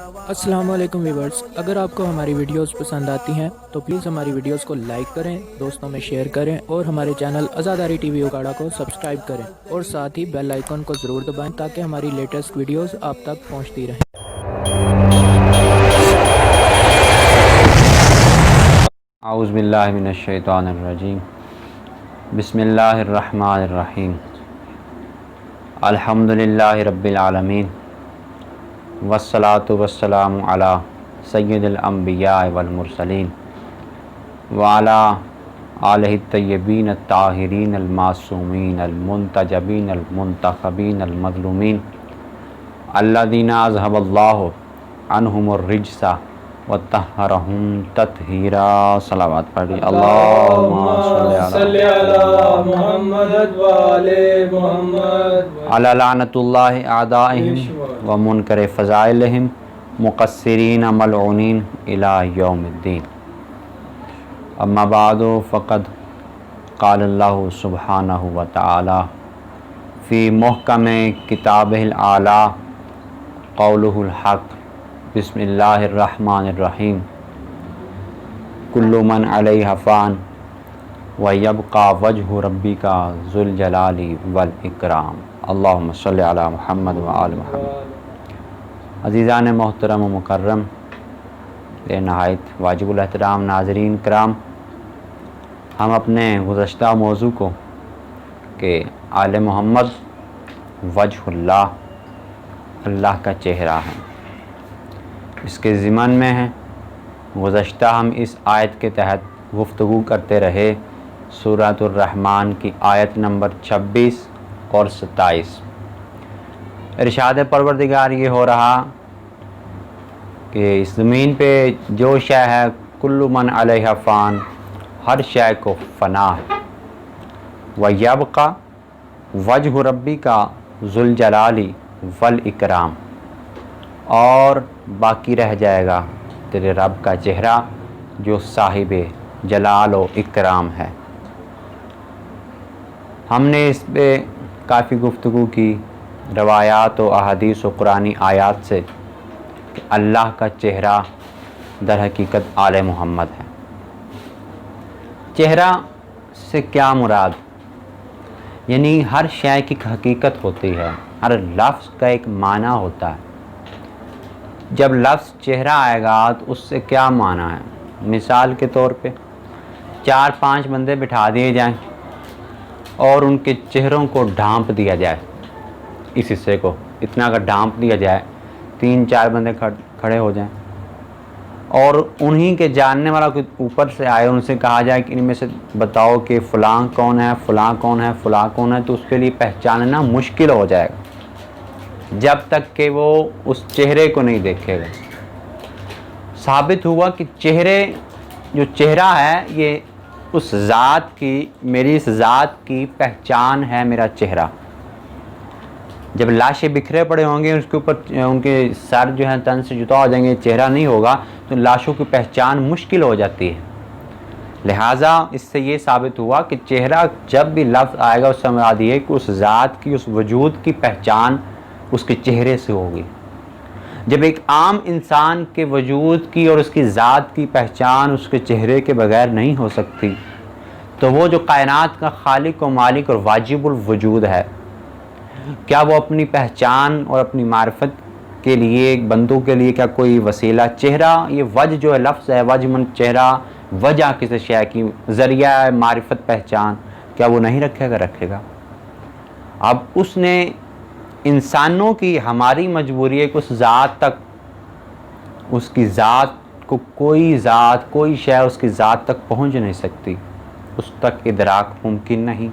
السلام علیکم ویورز، اگر آپ کو ہماری ویڈیوز پسند آتی ہیں تو پلیز ہماری ویڈیوز کو لائک کریں، دوستوں میں شیئر کریں اور ہمارے چینل آزاداری ٹی وی اکاڑا کو سبسکرائب کریں اور ساتھ ہی بیل آئیکن کو ضرور دبائیں تاکہ ہماری لیٹسٹ ویڈیوز آپ تک پہنچتی رہیں۔ اعوذ باللہ من الشیطان الرجیم، بسم اللہ الرحمن الرحیم، الحمدللہ رب العالمین، والصلاة والسلام علی سید الانبیاء والمرسلین وعلی آلہ الطیبین الطاہرین المعصومین المنتجبین المنتخبین المظلومین الذین اذھب اللہ عنہم الرجس وطہرہم تطہیرا۔ صلوات پڑھی، اللہم صلی علی محمد وآلِ محمد علی لعنت اللہ اعدائہم ومنکر فضائلہم مقصرین ملعونین الی یوم الدین۔ اما بعد فقد قال اللہ سبحانہ وتعالی فی محکم کتابہ الاعلی قولہ الحق، بسم اللہ الرحمن الرحیم، کل من علیہا فان ویبقى وجہ ربک ذو الجلال والاکرام۔ اللہم صلی علی محمد وآل محمد۔ عزیزان محترم و مکرم، بے نہایت واجب الاحترام ناظرین کرام، ہم اپنے گزشتہ موضوع کو کہ آل محمد وجہ اللہ، اللہ کا چہرہ ہے، اس کے ضمن میں ہیں۔ گزشتہ ہم اس آیت کے تحت گفتگو کرتے رہے سورۃ الرحمن کی آیت نمبر 26 اور 27۔ ارشاد پروردگار یہ ہو رہا کہ اس زمین پہ جو شے ہے، کل من علیہا فان، ہر شے کو فنا ہے، وَيَبْقَى وَجْهُ رَبِّكَ ذُو الْجَلَالِ وَالْإِكْرَامِ، اور باقی رہ جائے گا تیرے رب کا چہرہ جو صاحب جلال و اکرام ہے۔ ہم نے اس پہ کافی گفتگو کی روایات و احادیث و قرآنی آیات سے کہ اللہ کا چہرہ در حقیقت آل محمد ہے۔ چہرہ سے کیا مراد؟ یعنی ہر شے کی حقیقت ہوتی ہے، ہر لفظ کا ایک معنی ہوتا ہے۔ جب لفظ چہرہ آئے گا تو اس سے کیا معنی ہے؟ مثال کے طور پہ 4-5 بندے بٹھا دیے جائیں اور ان کے چہروں کو ڈھانپ دیا جائے، اس حصے کو اتنا اگر ڈھانپ دیا جائے، 3-4 بندے کھڑے ہو جائیں اور انہی کے جاننے والا کوئی اوپر سے آئے، ان سے کہا جائے کہ ان میں سے بتاؤ کہ فلاں کون ہے، فلاں کون ہے، فلاں کون ہے، تو اس کے لیے پہچاننا مشکل ہو جائے گا جب تک کہ وہ اس چہرے کو نہیں دیکھے گا۔ ثابت ہوا کہ جو چہرہ ہے یہ اس ذات کی، میری اس ذات کی پہچان ہے میرا چہرہ۔ جب لاشیں بکھرے پڑے ہوں گے، اس کے اوپر ان کے سر جو ہیں تن سے جدا ہو جائیں گے، چہرہ نہیں ہوگا، تو لاشوں کی پہچان مشکل ہو جاتی ہے۔ لہٰذا اس سے یہ ثابت ہوا کہ چہرہ جب بھی لفظ آئے گا اس سے مراد یہ ہے کہ اس ذات کی، اس وجود کی پہچان اس کے چہرے سے ہوگی۔ جب ایک عام انسان کے وجود کی اور اس کی ذات کی پہچان اس کے چہرے کے بغیر نہیں ہو سکتی، تو وہ جو کائنات کا خالق و مالک اور واجب الوجود ہے، کیا وہ اپنی پہچان اور اپنی معرفت کے لیے بندوں کے لیے کیا کوئی وسیلہ؟ چہرہ، یہ وجہ جو ہے لفظ ہے، وجہ من چہرہ، وجہ کسی شے کی ذریعہ ہے معرفت پہچان، کیا وہ نہیں رکھے گا؟ رکھے گا۔ اب اس نے انسانوں کی، ہماری مجبوری ہے کہ اس ذات تک، اس کی ذات کو کوئی شے اس کی ذات تک پہنچ نہیں سکتی، اس تک ادراک ممکن نہیں،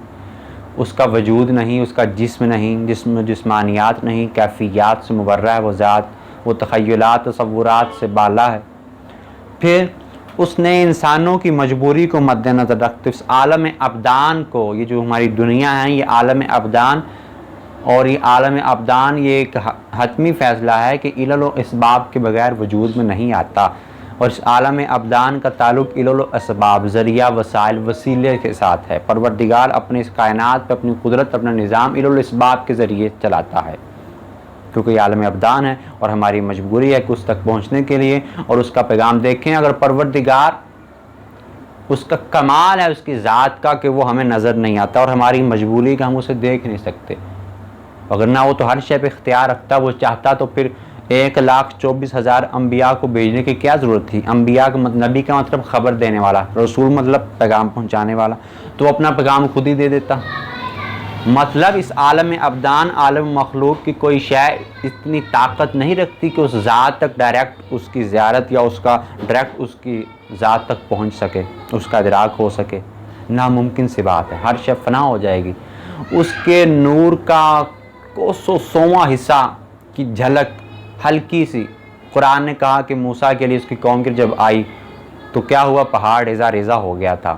اس کا وجود نہیں، اس کا جسم نہیں، جسمانیات نہیں، کیفیات سے مبرہ ہے وہ ذات، وہ تخیلات تصورات سے بالا ہے۔ پھر اس نے انسانوں کی مجبوری کو مد نظر رکھتے اس عالم ابدان کو، یہ جو ہماری دنیا ہے یہ عالم ابدان، اور یہ عالم ابدان یہ ایک حتمی فیصلہ ہے کہ علل و اسباب کے بغیر وجود میں نہیں آتا، اور اس عالم ابدان کا تعلق علل و اسباب، ذریعہ، وسائل، وسیلے کے ساتھ ہے۔ پروردگار اپنے اس کائنات پہ اپنی قدرت، اپنا نظام علل و اسباب کے ذریعے چلاتا ہے۔ کیونکہ یہ عالم ابدان ہے اور ہماری مجبوری ہے کہ اس تک پہنچنے کے لیے اور اس کا پیغام دیکھیں۔ اگر پروردگار، اس کا کمال ہے اس کی ذات کا کہ وہ ہمیں نظر نہیں آتا، اور ہماری مجبوری کا ہم اسے دیکھ نہیں سکتے، اگر نہ وہ تو ہر شے پہ اختیار رکھتا، وہ چاہتا تو پھر 1,24,000 انبیاء کو بھیجنے کی کیا ضرورت تھی؟ انبیاء کا نبی کا مطلب خبر دینے والا، رسول مطلب پیغام پہنچانے والا، تو اپنا پیغام خود ہی دے دیتا۔ مطلب اس عالم ابدان، عالم مخلوق کی کوئی شے اتنی طاقت نہیں رکھتی کہ اس ذات تک ڈائریکٹ اس کی زیارت یا اس کا ڈائریکٹ اس کی ذات تک پہنچ سکے، اس کا ادراک ہو سکے، ناممکن سی بات ہے۔ ہر شے فنا ہو جائے گی، اس کے نور کا 100واں حصہ کی جھلک ہلکی سی، قرآن نے کہا کہ موسیٰ کے لیے اس کی قوم کی جب آئی تو کیا ہوا؟ پہاڑ ریزہ ریزہ ہو گیا تھا،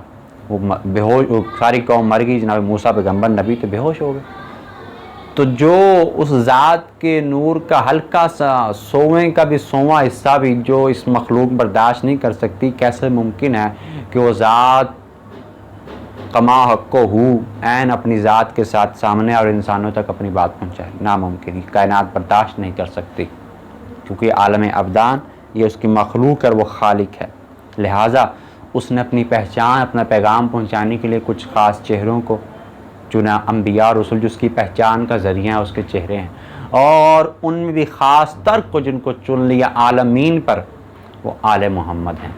وہ بے ہوش، ساری قوم مر گئی، جناب موسیٰ پیغمبر نبی تو بے ہوش ہو گئے۔ تو جو اس ذات کے نور کا ہلکا سا 100ویں کا بھی 100واں حصہ بھی جو اس مخلوق برداشت نہیں کر سکتی، کیسے ممکن ہے کہ وہ ذات کما حق کو ہو عین اپنی ذات کے ساتھ سامنے اور انسانوں تک اپنی بات پہنچائے؟ ناممکن، یہ کائنات برداشت نہیں کر سکتی، کیونکہ عالم ابدان یہ اس کی مخلوق ہے اور وہ خالق ہے، لہٰذا اس نے اپنی پہچان، اپنا پیغام پہنچانے کے لیے کچھ خاص چہروں کو چنا، انبیاء اور رسول، جس کی پہچان کا ذریعہ ہے اس کے چہرے ہیں، اور ان میں بھی خاص تر کو جن کو چن لیا عالمین پر، وہ آل محمد ہیں۔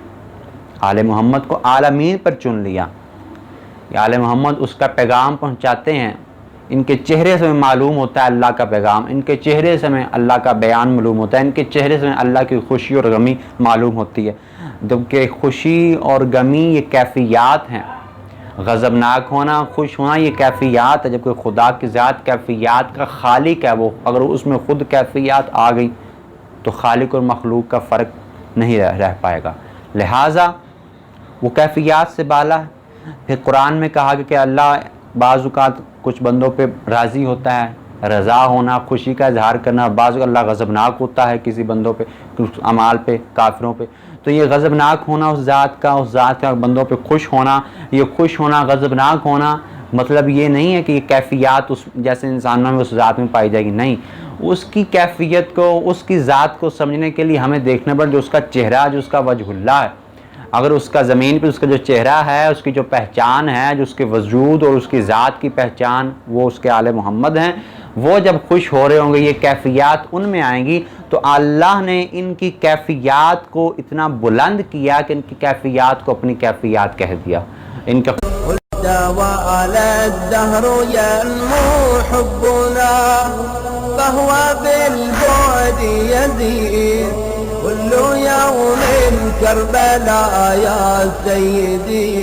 آل محمد کو عالمین پر چن لیا، یہ آل محمد اس کا پیغام پہنچاتے ہیں، ان کے چہرے سے معلوم ہوتا ہے اللہ کا پیغام، ان کے چہرے سے میں اللہ کا بیان معلوم ہوتا ہے، ان کے چہرے سے اللہ کی خوشی اور غمی معلوم ہوتی ہے، جبکہ خوشی اور غمی یہ کیفیات ہیں، غضبناک ہونا، خوش ہونا یہ کیفیات ہے، جبکہ خدا کی ذات کیفیات کا خالق ہے، وہ اگر اس میں خود کیفیات آ گئی تو خالق اور مخلوق کا فرق نہیں رہ پائے گا، لہٰذا وہ کیفیات سے بالا ہے۔ پھر قرآن میں کہا کہ اللہ بعض اوقات کچھ بندوں پہ راضی ہوتا ہے، رضا ہونا، خوشی کا اظہار کرنا، بعض اوقات اللہ غضبناک ہوتا ہے کسی بندوں پہ، کچھ اعمال پہ، کافروں پہ، تو یہ غضبناک ہونا اس ذات کا بندوں پہ خوش ہونا، یہ خوش ہونا، غضبناک ہونا، مطلب یہ نہیں ہے کہ یہ کیفیات اس جیسے انسانوں میں اس ذات میں پائی جائے گی، نہیں، اس کی کیفیت کو، اس کی ذات کو سمجھنے کے لیے ہمیں دیکھنا پڑے جو اس کا چہرہ، جو اس کا وجہ اللہ ہے، اگر اس کا زمین پہ اس کا جو چہرہ ہے، اس کی جو پہچان ہے، جو اس کے وجود اور اس کی ذات کی پہچان، وہ اس کے آل محمد ہیں، وہ جب خوش ہو رہے ہوں گے، یہ کیفیات ان میں آئیں گی، تو اللہ نے ان کی کیفیات کو اتنا بلند کیا کہ ان کی کیفیات کو اپنی کیفیات کہہ دیا، ان کا وعلى الدهر ينمو حبنا فهو بالبعد يزيد كل يوم كربلاء يا سيدي